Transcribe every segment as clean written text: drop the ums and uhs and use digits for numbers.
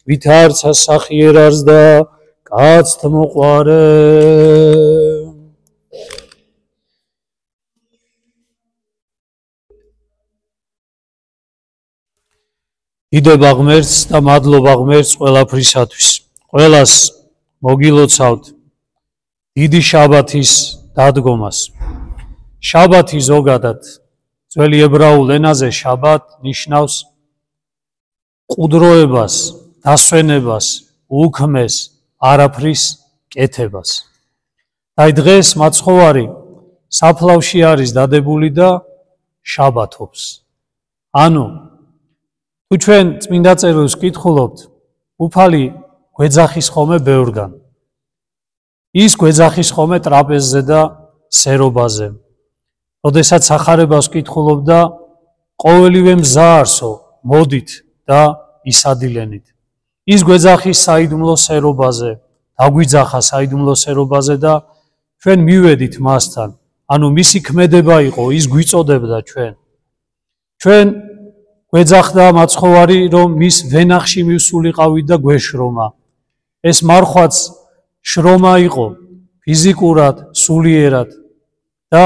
ვით არც ასახიერარს და კაცთ მოყვარე. დიდება ღმერთს და მადლობა ღმერთს ყველაფრისათვის. ყველას მოგილოცავთ დიდი შაბათის დადგომას. შაბათი ზოგადად ძველი ებრაულ ენაზე შაბათ ნიშნავს ყუდროებას, დასვენებას, უქმეს, არაფრის კეთებას. აი დღეს მაცხოვარი საფლავში არის დადებული და შაბათობს. ანუ თუ ჩვენ წმინდა წერილს ვკითხულობთ, უფალი გვეძახის ხოლმე ბევრგან. ის გვეძახის ხოლმე ტრაპეზზე და სერობაზე. როდესაც სახარებას ვკითხულობ და ყოველივე მზაარსო, მოდით და ისადილენით. ის გვეძახის საიდუმლო სერობაზე, დაგვიძახა საიდუმლო სერობაზე და ჩვენ მივედით მასთან. ანუ მისი ქმედება იყო, ის გვიწოდებდა ჩვენ. ჩვენ გვეძახდა მაცხოვარი, რომ მის ვენახში მივსულიყავით და გვეშრომა. ეს მარხვაც შრომა იყო ფიზიკურად, სულიერად და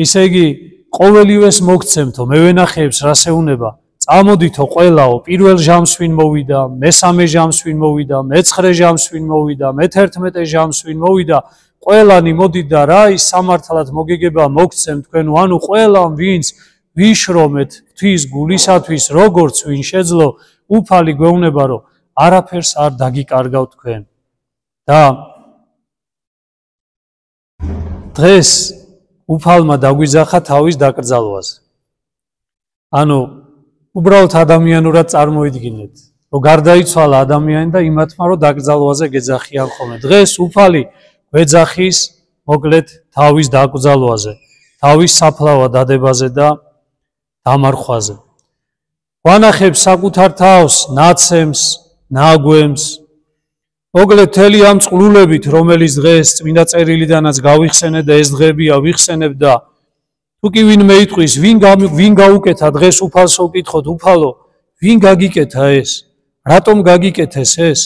ისე იგი ყოველივეს მოგცემთო, მევენახეებს რას ეუნება, წამოდითო ყველაო, პირველ ჟამს ვინ მოვიდა, მესამე ჟამს ვინ მოვიდა, მეცხრე ჟამს ვინ მოვიდა, მე-11 ჟამს ვინ მოვიდა, ყველანი მოდით და რა ის სამართლად მოგეგება მოგცემ თქვენო, ანუ ყველამ ვინც ვიშრომეთ ღვთის გულისათვის, როგორც ვინ შეძლო, უფალი გვეუბნება, რომ არაფერს არ დაგიკარგავთ თქვენ. და დღეს უფალმა დაგვიძახა თავის დაკრძალვაზე. ანუ უბრალოდ ადამიანურად წარმოიდგინეთ, რომ გარდაიცვალა ადამიანი და იმათმა რომ დაკრძალვაზე გეძახიან ხოლმე. დღეს უფალი გვეძახის მოკლედ თავის დაკრძალვაზე, თავის საფლავა დადებაზე და დამარხვაზე. ვანახებს საკუთარ თავს, ნაცემს, ნაგვემს. მოკლედ მთელი ამ წყლულებით, რომელიც დღეს წმინდა წერილიდანაც გავიხსენე და ეს დღებია ვიხსენებ და თუ კი ვინმე იტყვის, ვინ გაუკეთა დღეს უფალს ვკითხოთ, უფალო, ვინ გაგიკეთა ეს? რატომ გაგიკეთეს ეს?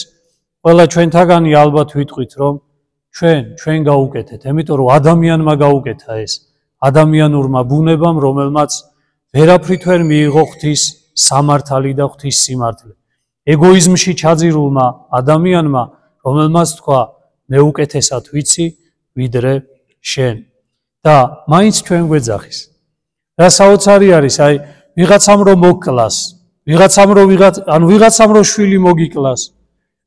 ყველა ჩვენთაგანი ალბათ ვიტყვით, რომ ჩვენ გაუკეთეთ, იმიტომ რომ ადამიანმა გაუკეთა ეს. ადამიანურმა ბუნებამ, რომელმაც ვერაფრით ვერ მიიღო ღვთის სამართალი და ღვთის სიმართლე. ეგოიზმში ჩაძირულმა ადამიანმა, რომელმაც თქვა, მე უკეთესად ვიცი, ვიდრე შენ. და მაინც ჩვენ გვეძახის. რა საოცარი არის, აი, ვიღაცამ რომ მოგკლას, ვიღაცამ რომ შვილი მოგიკლას,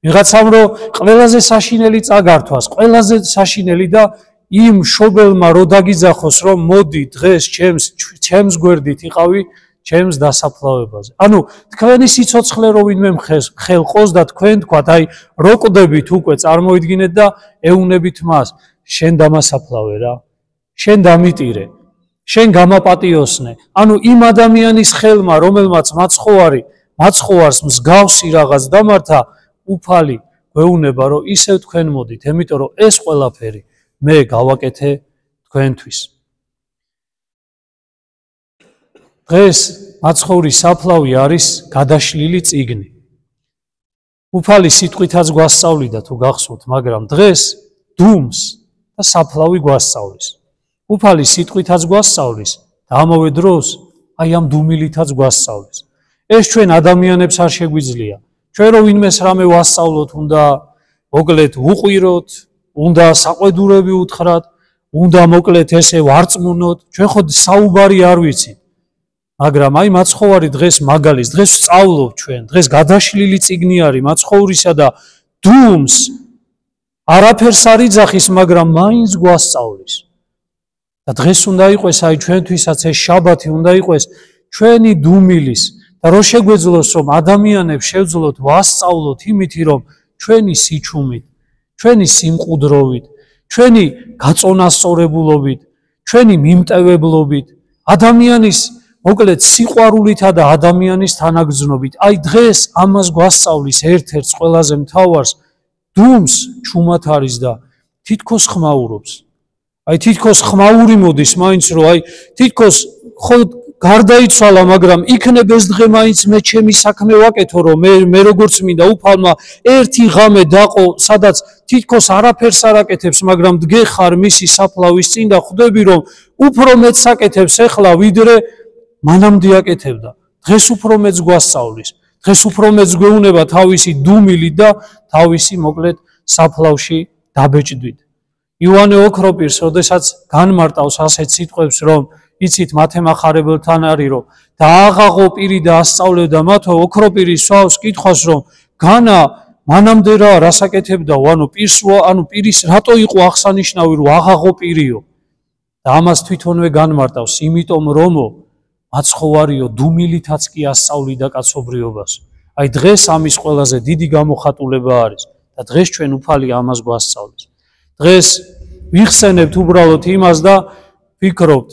ვიღაცამ რომ ყველაზე საშინელი წაგართვას, ყველაზე საშინელი და იმ მშობელმა რო დაგიძახოს, რომ მოდი დღეს ჩემს გვერდით იყავი, ჩემს დასაფლავებაზე. ანუ თქვენი სიცოცხლე რო ვინმე ხელყოს და თქვენ თქვათ, აი, რო კვდებით უკვე წარმოიდგინეთ და ეუნებით მას, შენ დამასაფლავე რა. შენ დამიტირე, შენ გამაპატიოსნე. ანუ იმ ადამიანის ხელმა, რომელმაც მაცხოვარს მსგავსი რაღაც დამართა, უფალი გვეუბნება, რომ ისევ თქვენ მოდით, იმიტომ რომ ეს ყველაფერი მე გავაკეთე თქვენთვის. დღეს მაცხოვრის საფლავი არის გადაშლილი წიგნი. უფალი სიტყვითაც გვასწავლიდა თუ გახსოვთ, მაგრამ დღეს დუმს და საფლავი გვასწავლის. უფალი სიტყვითაც გვასწავლის და ამავე დროს აი ამ დუმილითაც გვასწავლის. ეს ჩვენ ადამიანებს არ შეგვიძლია. ჩვენ რო ვინმეს რამე ვასწავლოთ, უნდა მოკლედ უყვიროთ, უნდა საყვედურები უთხრათ, უნდა მოკლედ ესე ვარწმუნოთ, ჩვენ ხო საუბარი არ ვიცით. მაგრამ აი მაცხოვარი დღეს მაგალის, დღეს ვსწავლობ ჩვენ, დღეს გადაშლილი წიგნი არის მაცხოვრისა და დუმს არაფერს არ იძახის, მაგრამ მაინც გვასწავლის. და დღეს უნდა იყოს აი ჩვენთვისაც ეს შაბათი უნდა იყოს ჩვენი დუმილის და რო შეგვეძლოს რომ ადამიანებს შევძლოთ ვასწავლოთ იმითი რომ ჩვენი სიჩუმით, ჩვენი სიმყუდროვით, ჩვენი გაწონასწორებულობით, ჩვენი მიმტევებლობით, ადამიანის მოკლედ სიყვარულითა და ადამიანის თანაგრძნობით, აი დღეს ამას გვასწავლის ერთ-ერთ ყველაზე მთავარს დუმს ჩუმად არის და თითქოს ხმაურობს. აი თითქოს ხმაური მოდის მაინც რომ აი თითქოს გარდაიცვალა, მაგრამ იქნებ ეს დღე მაინც მე ჩემი საქმე ვაკეთო, რომ მე როგორც მინდა უფალმა ერთი ღამე დაყო, სადაც თითქოს არაფერს არ აკეთებს, მაგრამ დგეხარ მისი საფლავის წინ და ხვდები, რომ უფრო მეც აკეთებს ეხლა, ვიდრე მანამდე აკეთებდა. დღეს უფრო მეც გვასწავლის, დღეს უფრო მეც გვეუბნება თავისი დუმილით და თავისი მოკლედ საფლავში დაბეჭდვით. იოანე ოქროპირს, როდესაც განმარტავს ასეთ სიტყვებს, რომ იცით მათემახარებელთან არის, რომ დააღაღო პირი და ასწავლევდა მათო, ოქროპირი სვავს კითხვას, რომ განა მანამდე რას აკეთებდაო, ანუ პირის რატო იყო აღსანიშნავი, რომ აღაღო პირიო. და ამას თვითონვე განმარტავს, იმიტომ რომო მაცხოვარიო დუმილითაც კი ასწავლიდა კაცობრიობას. აი დღეს ამის ყველაზე დიდი გამოხატულება არის და დღეს ჩვენ უფალი ამას გვასწავლის. დღეს ვიხსენებთ უბრალოდ იმას და ვფიქრობთ,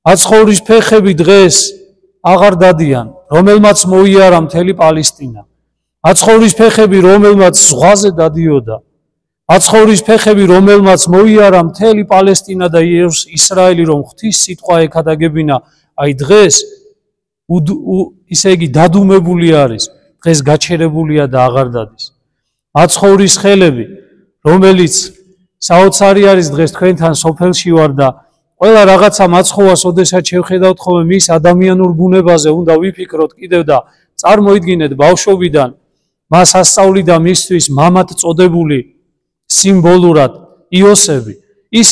მაცხოვრის ფეხები დღეს აღარ დადიან, რომელმაც მოიარა მთელი პალესტინა. მაცხოვრის ფეხები, რომელმაც ზღვაზე დადიოდა. მაცხოვრის ფეხები, რომელმაც მოიარა მთელი პალესტინა და ისრაელი, რომ ღვთის სიტყვა ეკადაგებინა, აი დღეს ისე იგი დადუმებული არის, დღეს გაჩერებულია და აღარ დადის. მაცხოვრის ხელები, რომელიც საოცარი არის დღეს თქვენთან სოფელში ვარ და ყველა რაღაცა მაცხოვას, ოდესაც შევხედავთ ხოლმე მის ადამიანურ ბუნებაზე, უნდა ვიფიქროთ კიდევ და წარმოიდგინეთ ბავშვობიდან მას ასწავლიდა მისთვის მამად წოდებული სიმბოლურად იოსები. ის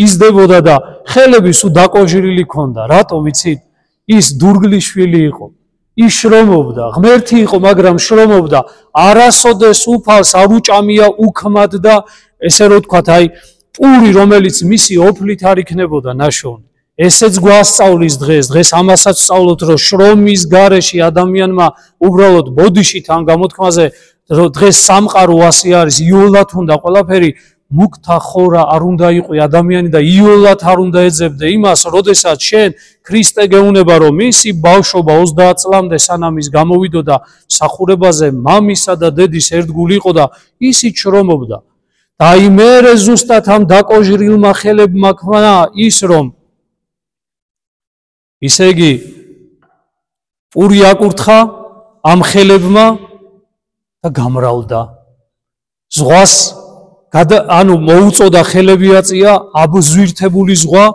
იზრდებოდა და ხელები სულ დაკოჟრილი ჰქონდა. რატომ იცით? ის დურგლის შვილი იყო. ის შრომობდა, ღმერთი იყო, მაგრამ შრომობდა. არასოდეს უფალს არ უჭამია უქმად და ესე რო ვთქვათ, აი პური, რომელიც მისი ოფლით არ იქნებოდა ნაშოვნი. ესეც გვასწავლის დღეს ამასაც სწავლობთ, რომ შრომის გარეშე ადამიანმა უბრალოდ ბოდიშით ან გამოთქმაზე დღეს სამყარო ასე არის, იოლად უნდა ყველაფერი მუქთა ხორა არ უნდა იყო ადამიანი და იოლად არ უნდა ეძებდე იმას, როდესაც შენ ქრისტე გეუნება, რომ მისი ბავშვობა 30 წლამდე სანამ ის გამოვიდოდა მსახურებაზე, მამისა და დედის ერთგული იყო და ისიც შრომობდა. და აი მერე ზუსტად ამ დაკოჟრილმა ხელებმა ქნა ის, რომ ისე იგი პური აკურთხა ამ ხელებმა და გამრავლდა. ზღვას ანუ მოუწოდა ხელები აწია, აბზვირთებული ზღვა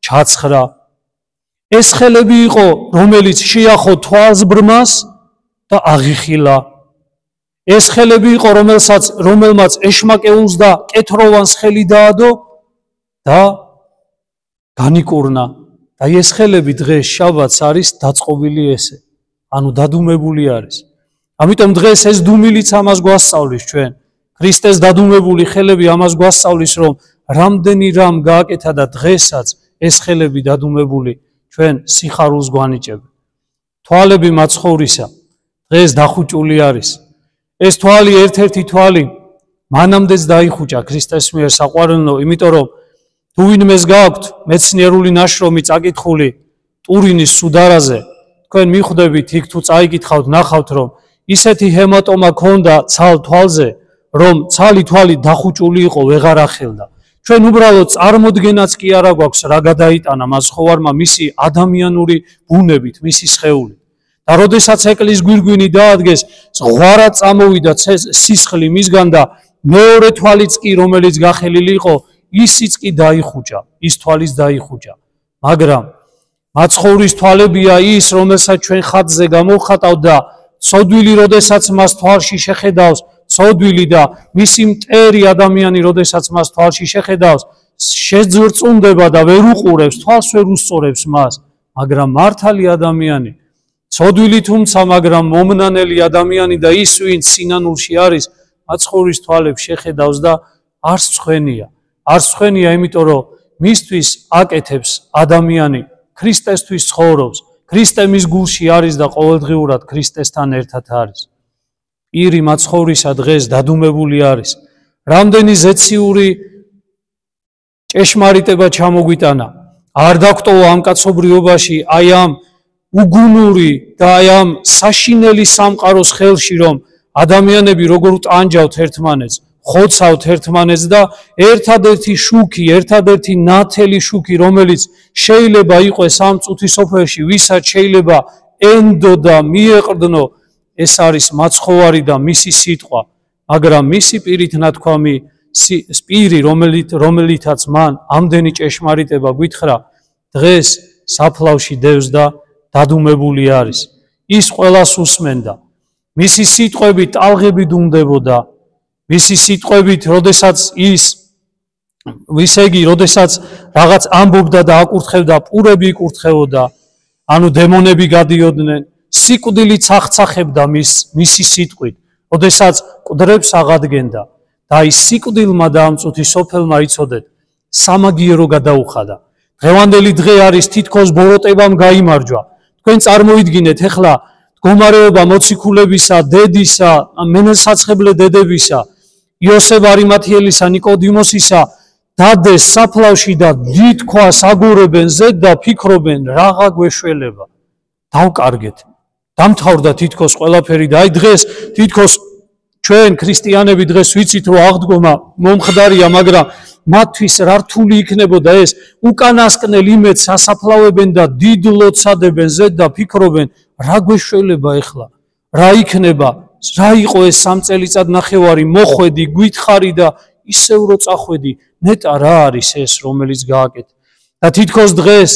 ჩაცხრა. ეს ხელები იყო, რომელიც შეახო თვალს ბრმას და აღიხილა. ეს ხელები იყო, რომელმაც ეშმაკეულს და კეთროვანს ხელი დაადო და განიკურნა. და ეს ხელები დღეს შაბათს არის დაწყობილი ესე, ანუ დადუმებული არის. ამიტომ დღეს ეს დუმილიც ამას გვასწავლის ჩვენ. ქრისტეს დადუმებული ხელები ამას გვასწავლის, რომ რამდენი რამ გააკეთა და დღესაც ეს ხელები დადუმებული ჩვენ სიხარულს გვანიჭებენ. თვალები მაცხოვრისა დღეს დახუჭული არის. ეს თვალი ერთ-ერთი თვალი მანამდეც დაიხუჭა ქრისტეს მიერ საყვარელო, იმიტომ რომ თუ ვინმეს გააქვთ მეცნიერული ნაშრომი წაკითხული ტურინის სუდარაზე, თქვენ მიხვდებით იქ თუ წაიკითხავთ, ნახავთ, რომ ისეთი ჰემატომა ქონდა ცალ თვალზე, რომ ცალი თვალი დახუჭული იყო, ვეღარ ახელდა. ჩვენ უბრალოდ წარმოდგენაც კი არა გვაქვს რა გადაიტანა მაცხოვარმა მისი ადამიანური ბუნებით, მისი სხეულით. და როდესაც ეკლის გვირგვინი დაადგეს, ზღვარა წამოვიდა სისხლი მისგან და მეორე თვალიც კი, რომელიც გახელილი იყო, ისიც კი დაიხუჭა, ის თვალიც დაიხუჭა. მაგრამ მაცხოვრის თვალებია ის, რომელსაც ჩვენ ხატზე გამოვხატავთ და ცოდვილი, როდესაც მას თვალში შეხედავს, ცოდვილი და მისი მტერი ადამიანი, როდესაც მას თვალში შეხედავს, შეძრწუნდება და ვერ უყურებს, თვალს ვერ უსწორებს მას, მაგრამ მართალი ადამიანი, ცოდვილი თუმცა, მაგრამ მომნანელი ადამიანი და ის, ვინც სინანულში არის, მაცხოვრის თვალებს შეხედავს და არც ცხენია. არც ცხენია, იმიტომ რომ მისთვის აკეთებს ადამიანი, ქრისტესთვის ცხოვრობს, ქრისტე მის გულში არის და ყოველდღიურად ქრისტესთან ერთად არის. პირი მაცხოვრისა დღეს დადუმებული არის. რამდენი ზეციური ჭეშმარიტება ჩამოგვიტანა. არ დაგტოვა ამ კაცობრიობაში, აი ამ უგუნური და აი ამ საშინელი სამყაროს ხელში, რომ ადამიანები როგორ ტანჯავთ ერთმანეთს, ხოცავთ ერთმანეთს და ერთადერთი შუქი, ერთადერთი ნათელი შუქი, რომელიც შეიძლება იყოს ამ წუთის სოფელში, ვისაც შეიძლება ენდო და მიეყრდნო, ეს არის მაცხოვარი და მისი სიტყვა, მაგრამ მისი პირით ნათქვამი პირი, რომელითაც მან ამდენი ჭეშმარიტება გვითხრა, დღეს საფლავში დევს და დადუმებული არის. ის ყველას უსმენდა. მისი სიტყვებით ტალღები დუმდებოდა. მისი სიტყვებით, როდესაც როდესაც რაღაც ამბობდა და აკურთხევდა, პურები იკურთხეოდა, ანუ დემონები გადიოდნენ, სიკვდილი ცახცახებდა მისი სიტყვით, როდესაც მკვდრებს აღადგენდა და ის სიკვდილმა და ამ წუთის სოფელმა იცოდეთ, სამაგიერო გადაუხადა. დღევანდელი დღე არის თითქოს ბოროტებამ გაიმარჯვა. თქვენ წარმოიდგინეთ ახლა მდგომარეობა მოციქულებისა, დედისა, მენელსაცხებლე დედებისა, იოსებ არიმათიელისა, ნიკოდიმოსისა დადეს საფლავში და დიდ ქვას აგურებენ ზედ და ფიქრობენ რაღა გვეშველება. დავკარგეთ. დამთავრდა თითქოს ყველაფერი და აი დღეს თითქოს ჩვენ ქრისტიანები დღეს ვიცით რომ აღდგომა მომხდარია, მაგრამ მათთვის რა რთული იქნებოდა ეს, უკანასკნელ იმედს ასაფლავებენ და დიდ ლოცადებენ ზედ და ფიქრობენ რა გვეშველება ახლა, რა იქნება, რა იყო ეს 3 წელიწად ნახევარი, მოხვედი, გითხარი და ისევ რო წახვედი, ნეტა რა არის ეს, რომელიც გააკეთე. და თითქოს დღეს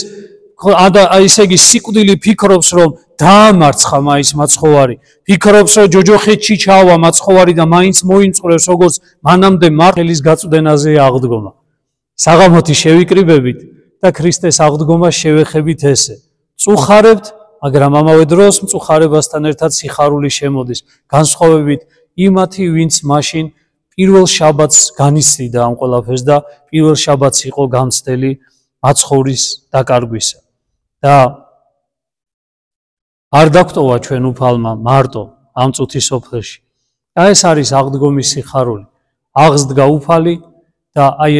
ისე იგი სიკვდილი ფიქრობს, რომ დაამარცხა მაინც მაცხოვარი, ფიქრობს, რომ ჯოჯოხეთში ჩავა მაცხოვარი და მაინც მოიმწყვრევს, როგორც მანამდე მართლის გაწვდენაზე აღდგომა. საღამოთი შევიკრიბებით და ქრისტეს აღდგომას შევეხებით ესე. წუხარებთ, მაგრამ ამავე დროს მწუხარებასთან ერთად სიხარული შემოდის, განსხვავებით იმათი, ვინც მაშინ პირველ შაბათს განიცდიდა ამ ყველაფერს და პირველ შაბათს იყო გამცდელი მაცხოვრის დაკარგვისა. და არ დაგტოვა ჩვენ უფალმა მარტო ამ წუთის სოფელში. და ეს არის აღდგომის სიხარული. აღსდგა უფალი და აი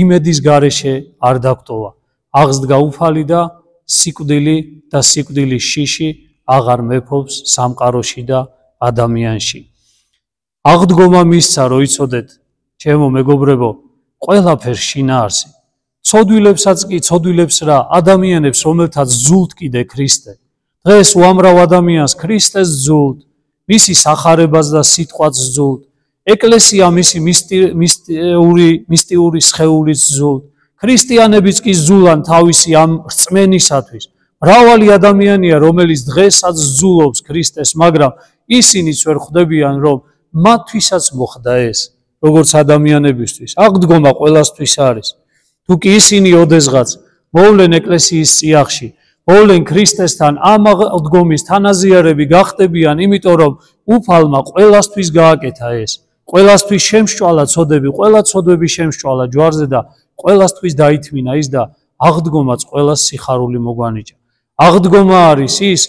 იმედის გარეშე არ დაგტოვა. აღსდგა უფალი და სიკვდილი და სიკვდილის შიში აღარ მეფობს სამყაროში და ადამიანში. აღდგომა მისცა, რომ იცოდეთ, ჩემო მეგობრებო, ყველაფერს შინაარსი. ცოდვილებსაც კი ცოდვილებს რა, ადამიანებს, რომელთაც ზულთ კიდე ქრისტე. დღეს უამრავ ადამიანს ქრისტეს ზულთ, მისი სახარებას და სიტყვაც ზულთ, ეკლესია მისი მისტიური სხეულიც ზულთ, ქრისტიანებიც კი ზულან თავისი ამ რწმენისათვის. მრავალი ადამიანია, რომელიც დღესაც ზულობს ქრისტეს, მაგრამ ისინიც ვერ ხვდებიან, რომ მათთვისაც მოხდა ეს, როგორც ადამიანებისთვის. აღდგომა ყველასთვის არის. თუ კი ისინი ოდესღაც მოვლენ ეკლესიის წიაღში, მოვლენ ქრისტესთან ამ აღდგომის თანაზიარები გახდებიან, იმიტომ რომ უფალმა ყველასთვის გააკეთა ეს. ყველასთვის შემსჭვალა ცოდები, ყველა ცოდვები შემსჭვალა ჯვარზე და ყველასთვის დაითმინა ის და აღდგომაც ყველას სიხარული მოგვანიჭა. აღდგომა არის ის,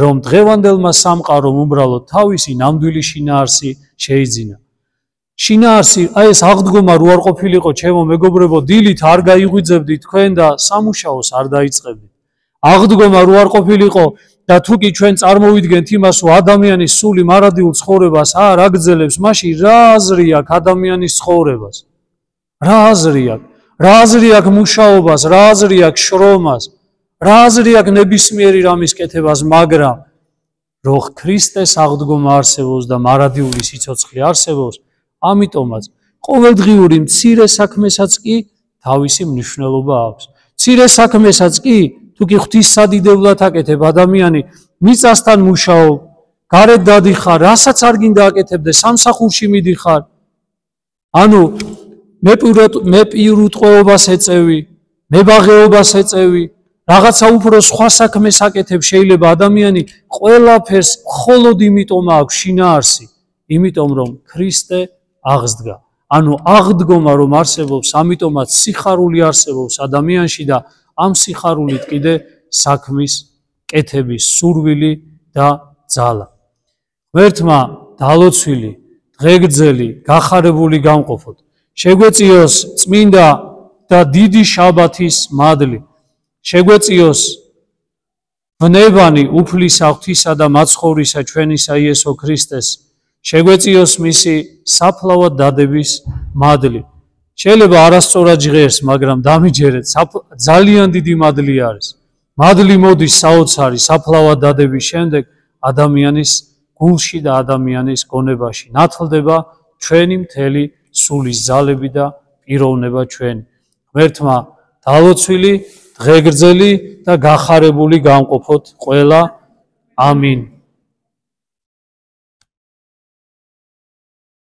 რომ დღევანდელმა სამყარომ უბრალოდ თავისი ნამდვილი შინაარსი შეიძინა. შინაარსი, აი ეს აღდგომა რო არ ყოფილიყო, ჩემო მეგობრებო, დილით არ გაიღვიძებდი თქვენ და სამუშაოს არ დაიწყებდით. აღდგომა რო არ ყოფილიყო და თუ კი ჩვენ წარმოვიდგენთ იმას, რომ ადამიანის სული მარადიულ ცხოვრებას არ აგრძელებს, მაშინ რა აზრი აქვს ადამიანის ცხოვრებას? რა აზრი აქვს? რა აზრი აქვს მუშაობას, რა აზრი აქვს შრომას, რა აზრი აქვს ნებისმიერი რამის კეთებას, მაგრამ რო ქრისტეს აღდგომა არსებობს და მარადიული სიცოცხლე არსებობს, ამიტომაც ყოველდღიური მცირე საქმესაც კი თავისი მნიშვნელობა აქვს. მცირე საქმესაც კი, თუ კი ღვთის სადიდებლად აკეთებ, ადამიანი მიწასთან მუშაობ, გარეთ დადიხარ, რასაც არ გინდა აკეთებდე, სამსახურში მიდიხარ, ანუ მეპირუტყვეობას ეწევი, მებაღეობას ეწევი, რაღაცა უფრო სხვა საქმეს აკეთებ, შეიძლება ადამიანი ყველაფერს მხოლოდ იმიტომ აქვს შინაარსი, იმიტომ რომ ქრისტე აღსდგა. ანუ აღდგომა რომ არსებობს, ამიტომაც სიხარული არსებობს ადამიანში და ამ სიხარულით კიდე საქმის კეთების სურვილი და ძალა. ღმერთმა დალოცვილი, დღეგრძელი, გახარებული გამყოფოთ. შეგვეწიოს წმინდა და დიდი შაბათის მადლი. შეგვეწიოს ვნებანი უფლისა, ღვთისა და მაცხოვრისა ჩვენისა იესო ქრისტეს შეგვეწიოს მისი საფლავად დადების მადლი. შეიძლება არასწორად ჟღერს, მაგრამ დამიჯერეთ, ძალიან დიდი მადლი არის. მადლი მოდის საოცარი საფლავად დადების შემდეგ ადამიანის გულში და ადამიანის გონებაში. ნათლდება ჩვენი მთელი სულის ძალები და პიროვნება ჩვენი. ღმერთმა დალოცვილი, დღე გრძელი და გახარებული გამყოფოთ ყველა. ამინ.